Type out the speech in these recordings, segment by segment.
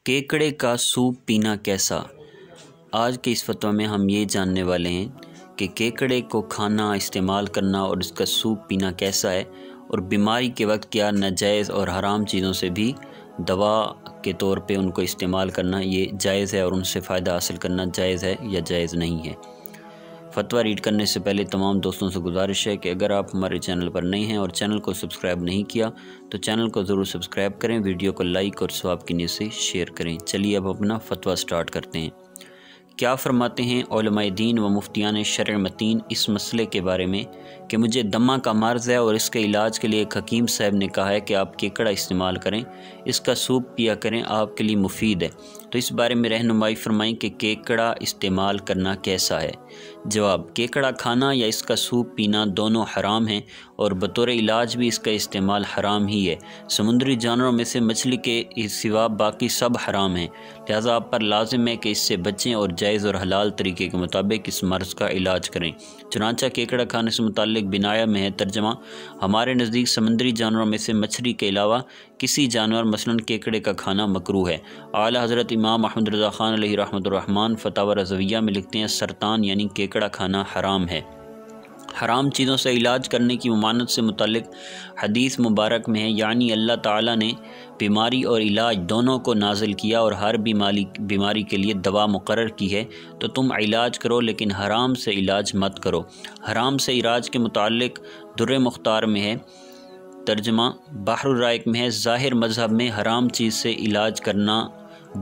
کیکڑے کا سوپ پینا کیسا؟ آج کے اس فتویٰ میں ہم یہ جاننے والے ہیں کہ کیکڑے کو کھانا، استعمال کرنا اور اس کا سوپ پینا کیسا ہے، اور بیماری کے وقت کیا ناجائز اور حرام چیزوں سے بھی دوا کے طور پہ ان کو استعمال کرنا یہ جائز ہے، اور ان سے فائدہ حاصل کرنا جائز ہے یا جائز نہیں ہے۔ فتویٰ ریڈ کرنے سے پہلے تمام دوستوں سے گزارش ہے کہ اگر آپ ہمارے چینل پر نئے ہیں اور چینل کو سبسکرائب نہیں کیا تو چینل کو ضرور سبسکرائب کریں، ویڈیو کو لائک اور ثواب کی نیت سے شیئر کریں۔ چلیے اب اپنا فتویٰ سٹارٹ کرتے ہیں۔ کیا فرماتے ہیں علماء دین و مفتیان شرع متین اس مسئلے کے بارے میں کہ مجھے دمہ کا مرض ہے اور اس کے علاج کے لیے ایک حکیم صاحب نے کہا ہے کہ آپ کیکڑا استعمال کریں، اس کا سوپ پیا کریں، آپ کے لیے مفید ہے، تو اس بارے میں رہنمائی فرمائیں کہ کیکڑا استعمال کرنا کیسا ہے۔ جواب: کیکڑا کھانا یا اس کا سوپ پینا دونوں حرام ہیں، اور بطور علاج بھی اس کا استعمال حرام ہی ہے۔ سمندری جانوروں میں سے مچھلی کے سوا باقی سب حرام ہیں، لہذا آپ پر لازم ہے کہ اس سے بچیں اور جائز اور حلال طریقے کے مطابق اس مرض کا علاج کریں۔ چنانچہ کیکڑا کھانے سے متعلق بنایا میں ہے ترجمہ: ہمارے نزدیک سمندری جانوروں میں سے مچھلی کے علاوہ کسی جانور مثلاً کیکڑے کا کھانا مکروہ ہے۔ اعلیٰ حضرت امام احمد رضا خان علیہ رحمۃ الرحمن فتاوی رضویہ میں لکھتے ہیں، سرطان یعنی کیکڑا کھانا حرام ہے۔ حرام چیزوں سے علاج کرنے کی ممانعت سے متعلق حدیث مبارک میں ہے، یعنی اللہ تعالیٰ نے بیماری اور علاج دونوں کو نازل کیا اور ہر بیماری کے لیے دوا مقرر کی ہے، تو تم علاج کرو لیکن حرام سے علاج مت کرو۔ حرام سے علاج کے متعلق در مختار میں ہے ترجمہ: بحر الرائق میں ہے، ظاہر مذہب میں حرام چیز سے علاج کرنا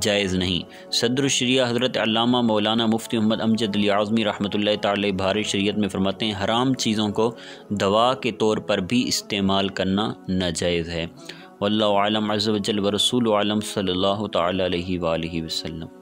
جائز نہیں۔ صدر الشریعہ حضرت علامہ مولانا مفتی محمد امجد علی اعظمی رحمۃ اللہ تعالی بہار شریعت میں فرماتے ہیں، حرام چیزوں کو دوا کے طور پر بھی استعمال کرنا ناجائز ہے۔ واللہ اعلم عز وجل ورسولہ اعلم، صلی اللہ تعالی علیہ وآلہ وسلم۔